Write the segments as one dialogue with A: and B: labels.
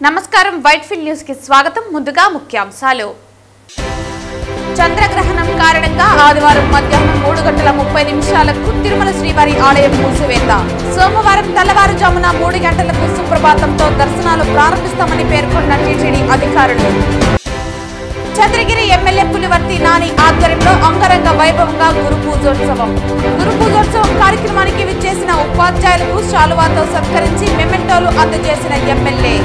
A: నమస్కారం Whitefield news కి స్వాగతం. ముందుగా ముఖ్యాంశాలు. చంద్రగ్రహణం కారణంగా ఆదివారం మధ్యాహ్నం 3:30 తిరుమల శ్రీవారి ఆలయం మూసివేత. సోమవారం తెల్లవారుజామున 3 గంటలకు సుప్రభాతంతో దర్శనాలు ప్రారంభిస్తామని పేర్కొన్న టీటీడీ అధికారులు. చంద్రగిరి ఎమ్మెల్యే పులివర్తి నాని ఆధ్వర్యంలో అంగరంగ వైభవంగా గురు పూజోత్సవం కార్యక్రమానికి విచ్చేసిన ఉపాధ్యాయులకు శాలువాతో సత్కరించి మెమెంటోలు అందజేసిన ఎమ్మెల్యే.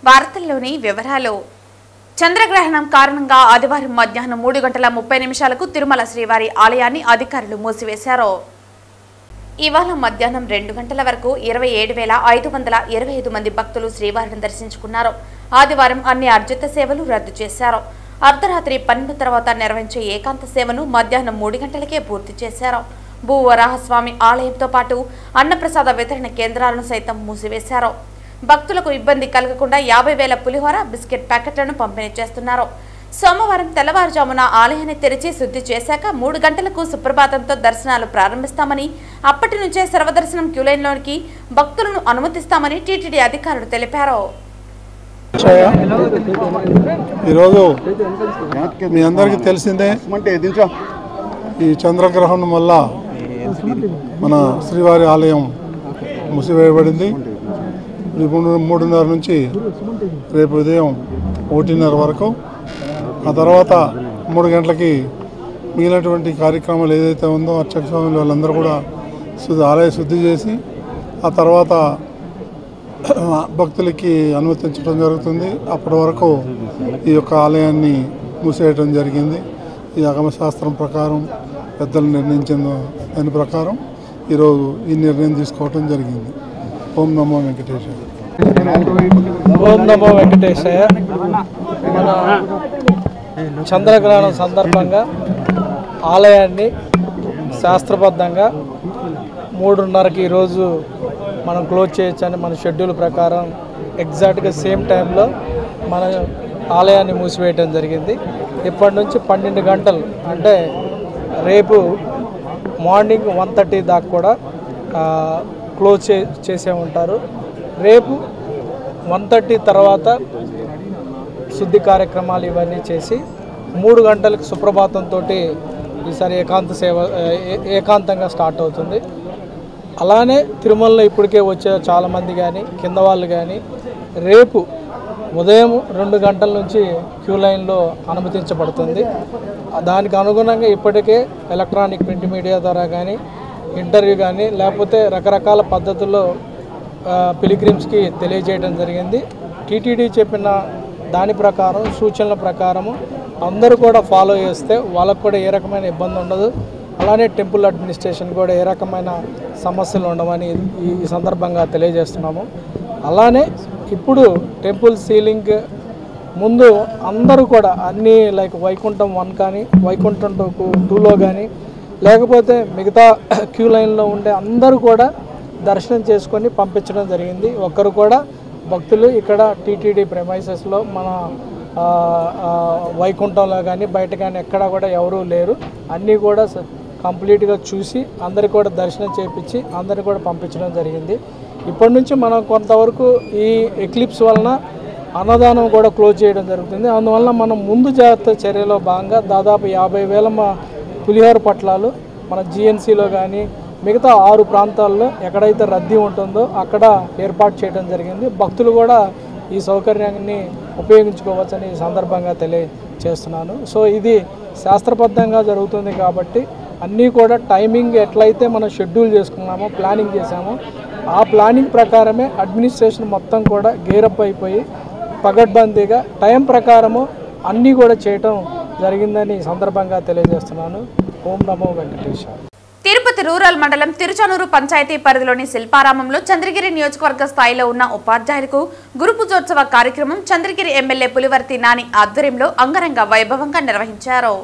A: వార్తల్లోని వివరాలు. చంద్రగ్రహణం కారణంగా ఆదివారం మధ్యాహ్నం 3:30 తిరుమల శ్రీవారి ఆలయాన్ని అధికారులు మూసివేశారు. ఇవాళ మధ్యాహ్నం 2 గంటల వరకు 27,525 మంది భక్తులు శ్రీవారిని దర్శించుకున్నారు. ఆదివారం అన్ని అర్జిత సేవలు రద్దు చేశారు. అర్ధరాత్రి 12 తర్వాత నిర్వహించే ఏకాంత సేవను మధ్యాహ్నం 3 గంటలకే పూర్తి చేశారు. భూవరాహస్వామి ఆలయంతో పాటు అన్నప్రసాద వితరణ కేంద్రాలను సైతం మూసివేశారు. భక్తులకు ఇబ్బంది కలగకుండా 50,000 పులిహోర బిస్కెట్ ప్యాకెట్లను పంపిణీ చేస్తున్నారు. సోమవారం తెల్లవారుజామున ఆలయాన్ని తెరిచి శుద్ధి చేశాక 3 గంటలకు సుప్రభాతంతో దర్శనాలు ప్రారంభిస్తామని, అప్పటి నుంచే సర్వదర్శనం క్యూలైన్లోనికి భక్తులను అనుమతిస్తామని టీటీడీ అధికారులు తెలిపారు.
B: ఈరోజు మీ అందరికీ తెలిసిందే, ఈ చంద్రగ్రహణం వల్ల మన శ్రీవారి ఆలయం మూసివేయబడింది. 3:30 నుంచి రేపు ఉదయం 1:30 వరకు, ఆ తర్వాత 3 గంటలకి మిగిలినటువంటి కార్యక్రమాలు ఏదైతే ఉందో అర్చక స్వాములు వాళ్ళందరూ కూడా ఆలయ శుద్ధి చేసి ఆ తర్వాత భక్తులకి అనుమతించడం జరుగుతుంది. అప్పటి వరకు ఈ యొక్క ఆలయాన్ని మూసేయడం జరిగింది. ఈ ఆగమశాస్త్రం ప్రకారం పెద్దలు నిర్ణయించిన దాని ప్రకారం ఈరోజు ఈ నిర్ణయం తీసుకోవడం జరిగింది. ఓం నమో వెంకటేశాయ.
C: ఓం నమో వెంకటేశాయ. మన చంద్రగ్రహణం సందర్భంగా ఆలయాన్ని శాస్త్రబద్ధంగా 3:30కి ఈరోజు మనం క్లోజ్ చేయొచ్చని మన షెడ్యూల్ ప్రకారం ఎగ్జాక్ట్గా సేమ్ టైంలో మన ఆలయాన్ని మూసివేయటం జరిగింది. ఇప్పటి నుంచి 12 గంటలు అంటే రేపు మార్నింగ్ 1:30 దాకా కూడా క్లోజ్ చేసే ఉంటారు. రేపు 1:30 తర్వాత శుద్ధి కార్యక్రమాలు ఇవన్నీ చేసి 3 గంటలకు సుప్రభాతంతో ఈసారి ఏకాంతంగా స్టార్ట్ అవుతుంది. అలానే తిరుమలలో ఇప్పటికే వచ్చే చాలామంది కానీ కింద వాళ్ళు కానీ రేపు ఉదయం 2 గంటల నుంచి క్యూ లైన్లో అనుమతించబడుతుంది. దానికి అనుగుణంగా ఇప్పటికే ఎలక్ట్రానిక్ ప్రింట్ మీడియా ద్వారా కానీ ఇంటర్వ్యూ కానీ లేకపోతే రకరకాల పద్ధతుల్లో పిలిగ్రిమ్స్కి తెలియజేయడం జరిగింది. టీటీడీ చెప్పిన దాని ప్రకారం సూచనల ప్రకారము అందరూ కూడా ఫాలో చేస్తే వాళ్ళకు కూడా ఏ రకమైన ఇబ్బంది ఉండదు. అలానే టెంపుల్ అడ్మినిస్ట్రేషన్ కూడా ఏ రకమైన సమస్యలు ఉండవని ఈ సందర్భంగా తెలియజేస్తున్నాము. అలానే ఇప్పుడు టెంపుల్ సీలింగ్ ముందు అందరూ కూడా అన్నీ లైక్ వైకుంఠం 1 కానీ వైకుంఠం 2లో కానీ లేకపోతే మిగతా క్యూ లైన్లో ఉండే అందరూ కూడా దర్శనం చేసుకొని పంపించడం జరిగింది. ఒక్కరు కూడా భక్తులు ఇక్కడ టీటీడీ ప్రెమైసెస్లో మన వైకుంఠంలో కానీ బయట కానీ ఎక్కడా కూడా ఎవరూ లేరు. అన్నీ కూడా కంప్లీట్గా చూసి అందరికి కూడా దర్శనం చేయించి అందరిని కూడా పంపించడం జరిగింది. ఇప్పటి నుంచి మనం కొంతవరకు ఈ ఎక్లిప్స్ వలన అన్నదానం కూడా క్లోజ్ చేయడం జరుగుతుంది. అందువల్ల మనం ముందు జాగ్రత్త చర్యలో భాగంగా దాదాపు 50,000 పులిహోర పట్లాలు మన జిఎన్సీలో కానీ మిగతా 6 ప్రాంతాల్లో ఎక్కడైతే రద్దీ ఉంటుందో అక్కడ ఏర్పాటు చేయడం జరిగింది. భక్తులు కూడా ఈ సౌకర్యాన్ని ఉపయోగించుకోవచ్చని ఈ సందర్భంగా తెలియజేస్తున్నాను. సో ఇది శాస్త్రబద్ధంగా జరుగుతుంది కాబట్టి అన్నీ కూడా టైమింగ్ ఎట్లయితే మనం షెడ్యూల్ చేసుకున్నామో ప్లానింగ్ చేసామో ఆ ప్లానింగ్ ప్రకారమే అడ్మినిస్ట్రేషన్ మొత్తం కూడా గేరప్ అయిపోయి పగడ్బందీగా టైం ప్రకారము అన్నీ కూడా చేయటం జరిగిందని ఈ సందర్భంగా తెలియజేస్తున్నాను. ఓం నమో వెంకటేశాయ.
A: తిరుపతి రూరల్ మండలం తిరుచానూరు పంచాయతీ పరిధిలోని శిల్పారామంలో చంద్రగిరి నియోజకవర్గ స్థాయిలో ఉన్న ఉపాధ్యాయులకు గురు పూజోత్సవ కార్యక్రమం చంద్రగిరి ఎమ్మెల్యే పులివర్తి నాని ఆధ్వర్యంలో అంగరంగ వైభవంగా నిర్వహించారు.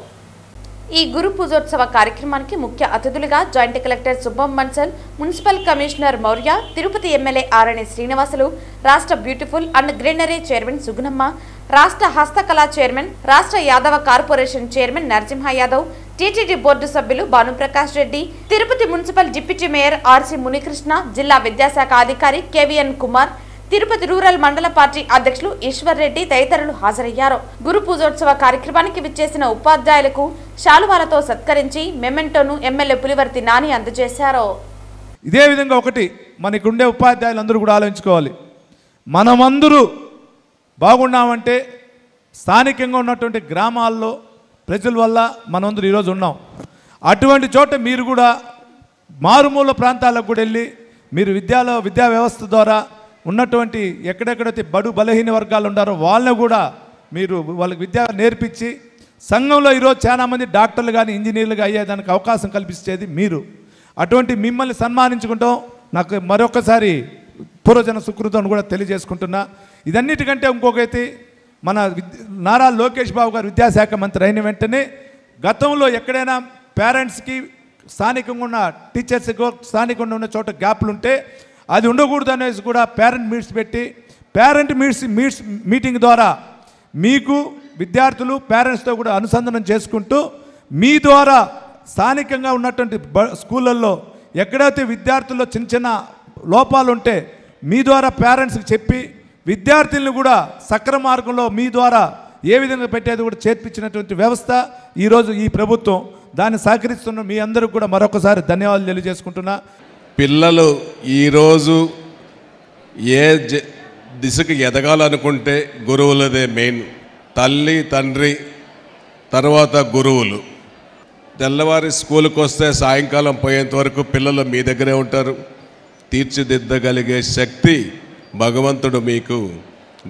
A: ఈ గురు పూజోత్సవ కార్యక్రమానికి ముఖ్య అతిథులుగా joint collector Shubham Bansal, municipal commissioner Maurya, Tirupati MLA Arani Srinivasulu, రాష్ట్ర beautiful and greenery chairman Sugunamma, రాష్ట్ర హస్తకళా చైర్మన్, రాష్ట్ర Yadava corporation chairman Narasimha Yadav, TTD board సభ్యులు Bhanuprakash Reddy, Tirupati municipal deputy mayor RC Munikrishna, జిల్లా విద్యాశాఖ అధికారి కేవీఎన్ కుమార్, తిరుపతి రూరల్ మండల పార్టీ అధ్యక్షులు ఈశ్వర్ రెడ్డి తదితరులు హాజరయ్యారు. గురు పూజోత్సవ కార్యక్రమానికి విచ్చేసిన ఉపాధ్యాయులకు శాలువాలతో సత్కరించి మెమెంటోను ఎమ్మెల్యే పులివర్తి నాని అందజేశారు.
D: ఇదే విధంగా ఒకటి మనకుండే ఉపాధ్యాయులందరూ కూడా ఆలోచించుకోవాలి. మనమందరూ బాగున్నామంటే స్థానికంగా ఉన్నటువంటి గ్రామాల్లో ప్రజల వల్ల మనందరూ ఈరోజు ఉన్నాం. అటువంటి చోట మీరు కూడా మారుమూల ప్రాంతాలకు కూడా వెళ్ళి మీరు విద్యా వ్యవస్థ ద్వారా ఉన్నటువంటి ఎక్కడెక్కడైతే బడు బలహీన వర్గాలు ఉన్నారో వాళ్ళని కూడా మీరు వాళ్ళకి విద్య నేర్పించి సంఘంలో ఈరోజు చాలామంది డాక్టర్లు కానీ ఇంజనీర్లుగా అయ్యేదానికి అవకాశం కల్పించేది మీరు. అటువంటి మిమ్మల్ని సన్మానించుకుంటాం నాకు మరొకసారి పూర్వజన సుకృతం కూడా తెలియజేసుకుంటున్నా. ఇదన్నిటికంటే ఇంకొకటి మన నారా లోకేష్ బాబు గారు విద్యాశాఖ మంత్రి అయిన వెంటనే గతంలో ఎక్కడైనా పేరెంట్స్కి స్థానికంగా ఉన్న టీచర్స్కి స్థానికంగా ఉన్న చోట గ్యాప్లు ఉంటే అది ఉండకూడదు అనేసి కూడా పేరెంట్ మీట్స్ పెట్టి పేరెంట్ మీటింగ్ ద్వారా మీకు విద్యార్థులు పేరెంట్స్తో కూడా అనుసంధానం చేసుకుంటూ మీ ద్వారా స్థానికంగా ఉన్నటువంటి స్కూళ్ళల్లో ఎక్కడైతే విద్యార్థుల్లో చిన్న చిన్న లోపాలు ఉంటే మీ ద్వారా పేరెంట్స్కి చెప్పి విద్యార్థులను కూడా సక్రమ మార్గంలో మీ ద్వారా ఏ విధంగా పెట్టేది కూడా చేర్పించినటువంటి వ్యవస్థ ఈరోజు ఈ ప్రభుత్వం దాన్ని సహకరిస్తున్న మీ అందరికీ కూడా మరొకసారి ధన్యవాదాలు తెలియజేసుకుంటున్నా.
E: పిల్లలు ఈరోజు ఏ దిశకు ఎదగాలనుకుంటే గురువులదే మెయిన్. తల్లి తండ్రి తర్వాత గురువులు. తెల్లవారి స్కూల్కి వస్తే సాయంకాలం పోయేంత వరకు పిల్లలు మీ దగ్గరే ఉంటారు. తీర్చిదిద్దగలిగే శక్తి భగవంతుడు మీకు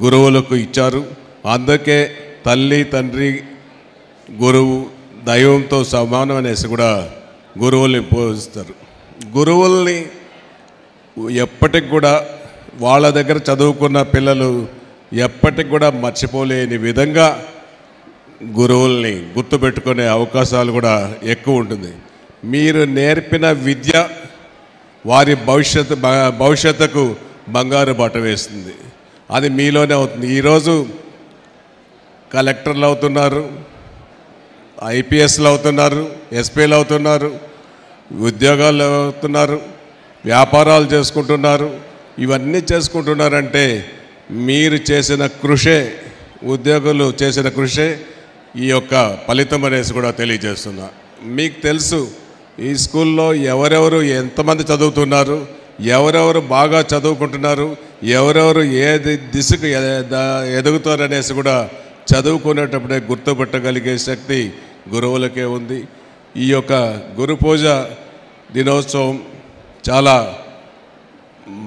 E: గురువులకు ఇచ్చారు. అందుకే తల్లి తండ్రి గురువు దైవంతో సమానం అనేసి కూడా గురువుల్ని పూజిస్తారు. గురువుల్ని ఎప్పటికి కూడా వాళ్ళ దగ్గర చదువుకున్న పిల్లలు ఎప్పటికి కూడా మర్చిపోలేని విధంగా గురువుల్ని గుర్తుపెట్టుకునే అవకాశాలు కూడా ఎక్కువ ఉంటుంది. మీరు నేర్పిన విద్య వారి భవిష్యత్తుకు బంగారు బాట వేస్తుంది. అది మీలోనే అవుతుంది. ఈరోజు కలెక్టర్లు అవుతున్నారు, ఐపీఎస్లు అవుతున్నారు, ఎస్పీలు అవుతున్నారు, ఉద్యోగాలు అవుతున్నారు, వ్యాపారాలు చేసుకుంటున్నారు. ఇవన్నీ చేసుకుంటున్నారంటే మీరు చేసిన కృషే, ఉద్యోగులు చేసిన కృషే ఈ యొక్క ఫలితం అనేసి కూడా తెలియజేస్తున్నా. మీకు తెలుసు ఈ స్కూల్లో ఎవరెవరు ఎంతమంది చదువుతున్నారు, ఎవరెవరు బాగా చదువుకుంటున్నారు, ఎవరెవరు ఏ దిశకు ఎదుగుతారు అనేసి కూడా చదువుకునేటప్పుడే గుర్తుపెట్టగలిగే శక్తి గురువులకే ఉంది. ఈ యొక్క గురు పూజ దినోత్సవం చాలా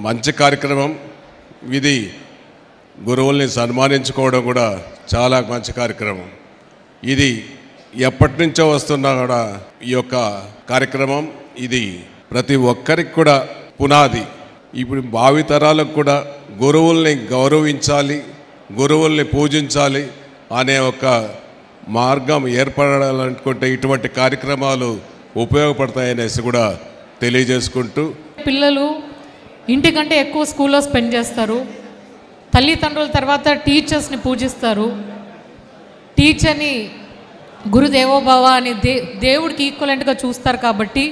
E: మంచి కార్యక్రమం. ఇది గురువుల్ని సన్మానించుకోవడం కూడా చాలా మంచి కార్యక్రమం. ఇది ఎప్పటి నుంచో వస్తున్నా కూడా ఈ యొక్క కార్యక్రమం ఇది ప్రతి ఒక్కరికి కూడా పునాది. ఇప్పుడు భావితరాలకు కూడా గురువుల్ని గౌరవించాలి, గురువుల్ని పూజించాలి అనే ఒక మార్గం ఏర్పడాలనుకుంటే ఇటువంటి కార్యక్రమాలు ఉపయోగపడతాయనేసి కూడా తెలియజేసుకుంటూ,
F: పిల్లలు ఇంటికంటే ఎక్కువ స్కూల్లో స్పెండ్ చేస్తారు. తల్లిదండ్రుల తర్వాత టీచర్స్ని పూజిస్తారు. టీచర్ని గురుదేవోభవ అని దేవుడికి ఈక్వలెంట్గా చూస్తారు. కాబట్టి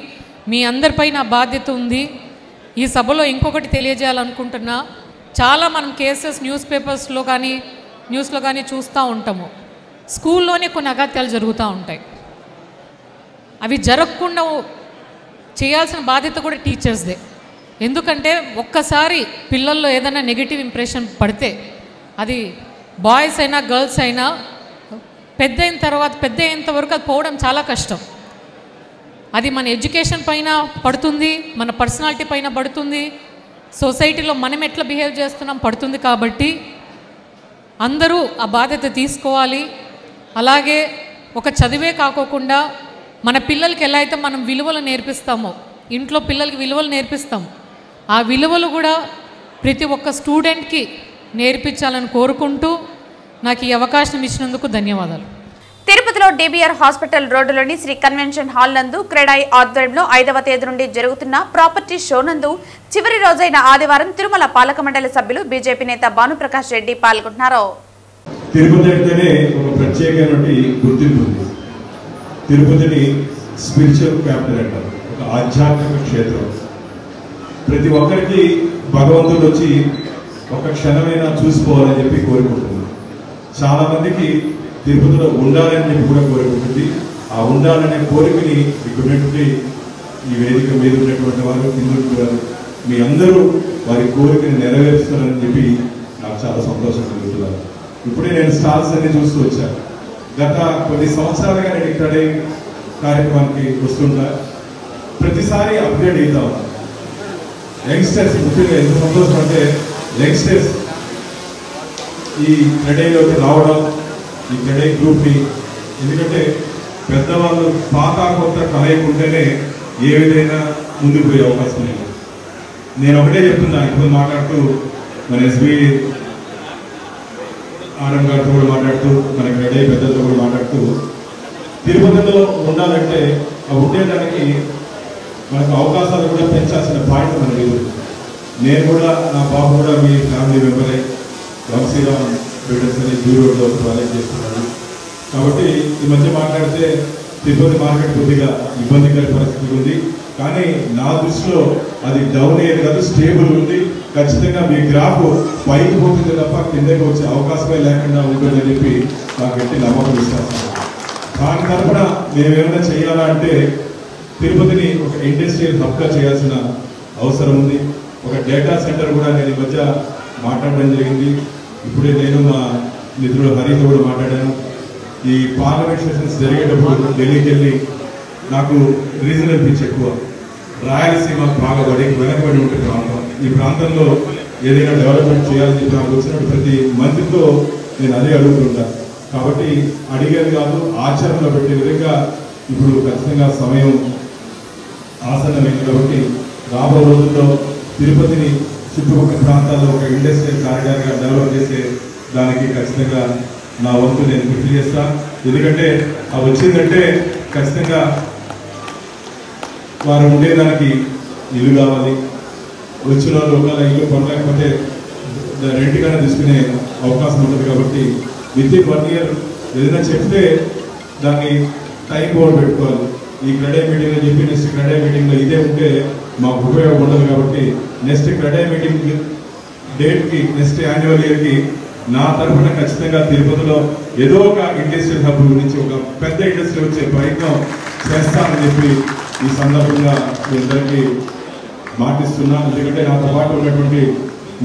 F: మీ అందరిపై నా బాధ్యత ఉంది. ఈ సభలో ఇంకొకటి తెలియజేయాలనుకుంటున్నా. చాలా మనం కేసెస్ న్యూస్లో కానీ చూస్తూ ఉంటాము. స్కూల్లోనే కొన్ని అగత్యాలు జరుగుతూ ఉంటాయి. అవి జరగకుండా చేయాల్సిన బాధ్యత కూడా టీచర్స్దే. ఎందుకంటే ఒక్కసారి పిల్లల్లో ఏదైనా నెగిటివ్ ఇంప్రెషన్ పడితే అది బాయ్స్ అయినా గర్ల్స్ అయినా పెద్ద అయినంత వరకు అది పోవడం చాలా కష్టం. అది మన ఎడ్యుకేషన్ పైన పడుతుంది, మన పర్సనాలిటీ పైన పడుతుంది, సొసైటీలో మనం ఎట్లా బిహేవ్ చేస్తున్నాం పడుతుంది. కాబట్టి అందరూ ఆ బాధ్యత తీసుకోవాలి. అలాగే ఒక చదివే కాకోకుండా మన పిల్లలకి ఎలా అయితే మనం విలువలు నేర్పిస్తామో, ఇంట్లో పిల్లలకి విలువలు నేర్పిస్తాం, ఆ విలువలు కూడా ప్రతి ఒక్క స్టూడెంట్కి నేర్పించాలని కోరుకుంటూ నాకు ఈ అవకాశం ఇచ్చినందుకు ధన్యవాదాలు.
A: తిరుపతిలో డిబిఆర్ హాస్పిటల్ రోడ్డులోని శ్రీ కన్వెన్షన్ హాల్ నందు క్రెడాయి ఆధ్వర్యంలో 5వ తేదీ నుండి జరుగుతున్న ప్రాపర్టీ షో నందు చివరి రోజైన ఆదివారం తిరుమల పాలక మండలి సభ్యులు బీజేపీ నేత భానుప్రకాష్ రెడ్డి పాల్గొన్నారు.
G: తిరుపతి అంటేనే ఒక ప్రత్యేకమైన గుర్తింపు ఉంది. తిరుపతిని స్పిరిచువల్ క్యాపిటల్ అంటారు, ఒక ఆధ్యాత్మిక క్షేత్రం. ప్రతి ఒక్కరికి భగవంతుడు వచ్చి ఒక క్షణమైనా చూసిపోవాలని చెప్పి కోరుకుంటుంది. చాలామందికి తిరుపతిలో ఉండాలని చెప్పి కూడా కోరుకుంటుంది. ఆ ఉండాలనే కోరికని ఇక్కడున్నటువంటి ఈ వేదిక మీద ఉన్నటువంటి వారు, కింద మీ అందరూ వారి కోరికని నెరవేరుస్తారని చెప్పి నాకు చాలా సంతోషం కలుగుతున్నారు. ఇప్పుడే నేను స్టాల్స్ అన్ని చూస్తూ వచ్చాను. గత కొన్ని సంవత్సరాలుగా నేను ఇక్కడే కార్యక్రమానికి వస్తుంటా. ప్రతిసారి అప్గ్రేడ్ అవుతా ఉన్నాను. యంగ్స్టర్స్ ముఖ్యంగా ఎంత సంతోషం అంటే యంగ్స్టర్స్ ఈ క్రెడేలోకి రావడం, ఈ క్రెడే గ్రూప్ని, ఎందుకంటే పెద్దవాళ్ళు పాత కొత్త కలయికుంటేనే ఏ విధంగా ముందుకు పోయే అవకాశం లేదు. నేను ఒకటే చెప్తున్నా, ఇప్పుడు మాట్లాడుతూ మన ఎస్బీ ఆర్ఎం గారితో కూడా మాట్లాడుతూ, మన క్రెడే పెద్దలతో కూడా మాట్లాడుతూ, తిరుపతిలో ఉండాలంటే ఆ ఉండేదానికి మనకు అవకాశాలు కూడా పెంచాల్సిన బాధ్యత మనకి లేదు. నేను కూడా, నా బాబు కూడా మీ ఫ్యామిలీ మెంబరే, వంశీరామ్ బిల్డర్స్ అని దూరంలో ప్రాజెక్ట్ చేస్తున్నాడు. కాబట్టి ఈ మధ్య మాట్లాడితే తిరుపతి మార్కెట్ కొద్దిగా ఇబ్బందికర పరిస్థితి ఉంది. కానీ నా దృష్టిలో అది డౌన్ అయ్యేది కాదు, స్టేబుల్ ఉంది. ఖచ్చితంగా మీ గ్రాఫ్ పైకి పోతుంది తప్ప కిందకి వచ్చే అవకాశమే లేకుండా ఉంటుందని చెప్పి నాకు గట్టి నమ్మకం విశ్వాసం. దాని తరఫున మేమేమైనా చేయాలా అంటే తిరుపతిని ఒక ఇండస్ట్రియల్ హబ్గా చేయాల్సిన అవసరం ఉంది. ఒక డేటా సెంటర్ కూడా నేను ఈ మధ్య మాట్లాడడం జరిగింది. ఇప్పుడే నేను మా మిత్రుడు హరితో కూడా మాట్లాడాను. ఈ పార్లమెంట్ సెషన్స్ జరిగేటప్పుడు ఢిల్లీకి వెళ్ళి నాకు రీజనల్ పిచ్ ఎక్కువ, రాయలసీమ బాగా వెనకబడి ఉంటే ప్రాంతం, ఈ ప్రాంతంలో ఏదైనా డెవలప్మెంట్ చేయాలని చెప్పి నాకు వచ్చినట్టు ప్రతి మంత్రితో నేను అదే అడుగుతుంటాను. కాబట్టి అడిగేది కాదు, ఆచరణలో పెట్టే విధంగా ఇప్పుడు ఖచ్చితంగా సమయం ఆసన్నమైంది. కాబట్టి రాబో రోజుల్లో తిరుపతిని చుట్టుపక్కల ప్రాంతాల్లో ఒక ఇండస్ట్రియల్ కారిడార్గా డెవలప్ చేసే దానికి ఖచ్చితంగా నా వంతు నేను కృషి చేస్తాను. ఎందుకంటే అది వచ్చిందంటే ఖచ్చితంగా వారు ఉండేదానికి ఇల్లు కావాలి. వచ్చిన వాళ్ళు ఒకవేళ ఇల్లు కొనలేకపోతే రెంట్గానే తీసుకునే అవకాశం ఉంటుంది. కాబట్టి వితిన్ 1 ఇయర్ ఏదైనా చెప్తే దాన్ని టైం బోర్డు పెట్టుకోవాలి. ఈ క్రెడే మీటింగ్లో చెప్పి నెక్స్ట్ క్రెడే మీటింగ్లో ఇదే ఉంటే మాకు ఉపయోగం ఉండదు. కాబట్టి నెక్స్ట్ క్రెడే మీటింగ్ డేట్కి, నెక్స్ట్ యాన్యువల్ ఇయర్కి నా తరఫున ఖచ్చితంగా తిరుపతిలో ఏదో ఒక ఇండస్ట్రియల్ హబ్ గురించి, ఒక పెద్ద ఇండస్ట్రీ వచ్చే ప్రయత్నం చేస్తానని చెప్పి ఈ సందర్భంగా మీ అందరికీ మాటిస్తున్నా. ఎందుకంటే నాతో పాటు ఉన్నటువంటి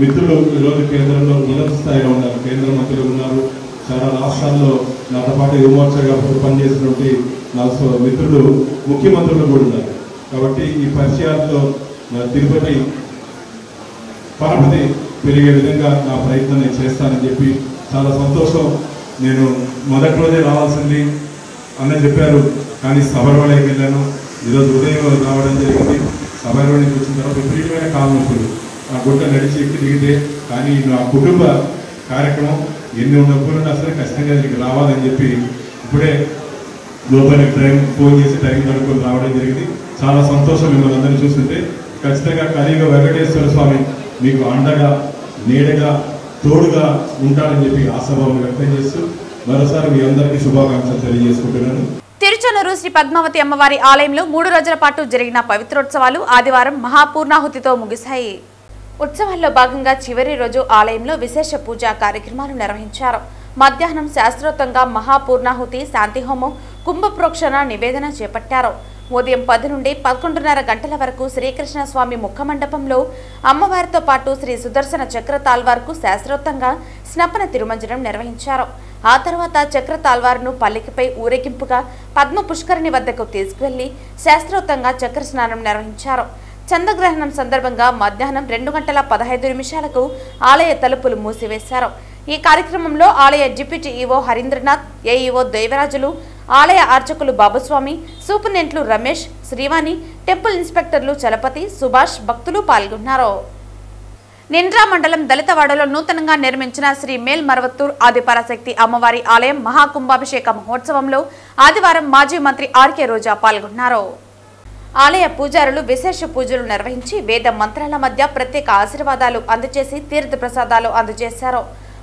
G: మిత్రులు ఈరోజు కేంద్రంలో ఉన్నత స్థాయిలో ఉన్నారు, కేంద్ర మంత్రులు ఉన్నారు, చాలా రాష్ట్రాల్లో నాతో పాటు యువమోర్చగా పనిచేసినటువంటి నా మిత్రులు ముఖ్యమంత్రులు కూడా ఉన్నారు. కాబట్టి ఈ పరిచయాలతో తిరుపతి పరపతి పెరిగే విధంగా నా ప్రయత్నం నేను చేస్తానని చెప్పి చాలా సంతోషం. నేను మొదటి రోజే రావాల్సింది అన్న చెప్పారు, కానీ సబర్వాడకి వెళ్ళాను. ఈరోజు ఉదయం రావడం జరిగింది. సబర్వాడికి వచ్చిన తర్వాత విపరీతమైన కాలు నొప్పులు, ఆ గుట్ట నడిచి ఎక్కి దిగితే, కానీ నా కుటుంబ కార్యక్రమం ఎన్ని ఉన్నప్పుడు అసలు ఖచ్చితంగా నీకు రావాలని చెప్పి ఇప్పుడే లోపల ఫోన్ చేసి టైం కనుక్కొని రావడం జరిగింది. చాలా సంతోషం మిమ్మల్ని అందరినీ చూస్తుంటే. ఖచ్చితంగా కలియుగ వెంకటేశ్వర స్వామి మీకు అండగా, నీడగా, తోడుగా ఉంటాడని చెప్పి ఆశాభావం వ్యక్తం చేస్తూ మరోసారి మీ అందరికీ శుభాకాంక్షలు తెలియజేసుకుంటున్నాను.
A: తిరుచనూరు శ్రీ పద్మావతి అమ్మవారి ఆలయంలో 3 రోజుల పాటు జరిగిన పవిత్రోత్సవాలు ఆదివారం మహాపూర్ణాహుతితో ముగిశాయి. ఉత్సవాల్లో భాగంగా చివరి రోజు ఆలయంలో విశేష పూజా కార్యక్రమాలు నిర్వహించారు. మధ్యాహ్నం శాస్త్రోక్తంగా మహాపూర్ణాహుతి, శాంతిహోమం, కుంభప్రోక్షణ నివేదన చేపట్టారు. ఉదయం 10 నుండి 11:30 గంటల వరకు శ్రీకృష్ణ స్వామి ముఖమండపంలో అమ్మవారితో పాటు శ్రీ సుదర్శన చక్ర తాల్వార్కు శాస్త్రోక్తంగా స్నపన తిరుమంజనం నిర్వహించారు. ఆ తర్వాత చక్ర తాల్వార్ను పల్లకిపై ఊరేగింపుగా పద్మ పుష్కరిణి వద్దకు తీసుకువెళ్లి శాస్త్రోక్తంగా చక్ర స్నానం నిర్వహించారు. చంద్రగ్రహణం సందర్భంగా మధ్యాహ్నం 2:15 ఆలయ తలుపులు మూసివేశారు. ఈ కార్యక్రమంలో ఆలయ deputy EO Harindranath, AEO Devarajulu, ఆలయ అర్చకులు బాబుస్వామి, సూపరింటెండెంట్లు రమేష్, శ్రీవాణి, టెంపుల్ ఇన్స్పెక్టర్లు చలపతి, సుభాష్, భక్తులు పాల్గొన్నారు. నిండ్రా మండలం దళితవాడలో నూతనంగా నిర్మించిన శ్రీ మేల్ మరవత్తూర్ ఆదిపరాశక్తి అమ్మవారి ఆలయం మహాకుంభాభిషేక మహోత్సవంలో ఆదివారం మాజీ మంత్రి ఆర్కే రోజా పాల్గొన్నారు. ఆలయ పూజారులు విశేష పూజలు నిర్వహించి వేద మంత్రాల మధ్య ప్రత్యేక ఆశీర్వాదాలు అందజేసి తీర్థ ప్రసాదాలు అందజేశారు.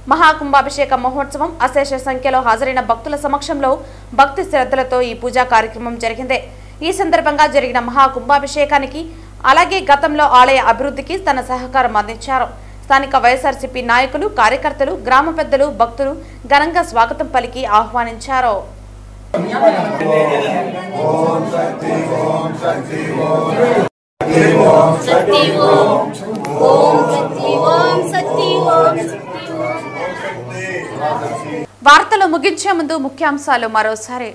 A: మహాకుంభాభిషేక మహోత్సవం అశేష సంఖ్యలో హాజరైన భక్తుల సమక్షంలో భక్తి శ్రద్ధలతో ఈ పూజా కార్యక్రమం జరిగింది. ఈ సందర్భంగా జరిగిన మహాకుంభాభిషేకానికి అలాగే గతంలో ఆలయ అభివృద్ధికి తన సహకారం అందించారు. స్థానిక వైఎస్ఆర్సీపీ నాయకులు, కార్యకర్తలు, గ్రామ పెద్దలు, భక్తులు ఘనంగా స్వాగతం పలికి ఆహ్వానించారు. వార్తలు ముగించే ముందు ముఖ్యాంశాలు మరోసారి.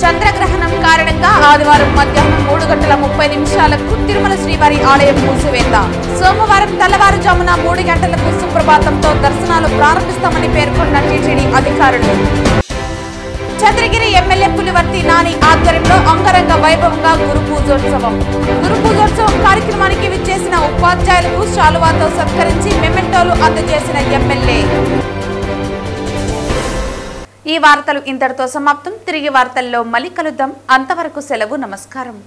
A: చంద్రగ్రహణం కారణంగా ఆదివారం మధ్యాహ్నం 3:30 తిరుమల శ్రీవారి ఆలయం మూసివేత. సోమవారం తెల్లవారుజామున 3 గంటలకు సుప్రభాతంతో దర్శనాలు ప్రారంభిస్తామని పేర్కొన్న టీటీడీ అధికారులు. చంద్రగిరి ఎమ్మెల్యే పులివర్తి నాని ఆధ్వర్యంలో అంగరంగ వైభవంగా గురు పూజోత్సవం కార్యక్రమానికి విచ్చేసిన ఉపాధ్యాయులకు శాలువాతో సత్కరించి మెమెంటోలు అందజేసిన ఎమ్మెల్యే. ఈ వార్తలు ఇంతటితో సమాప్తం. తిరిగి వార్తల్లో మళ్ళీ కలుద్దాం. అంతవరకు సెలవు. నమస్కారం.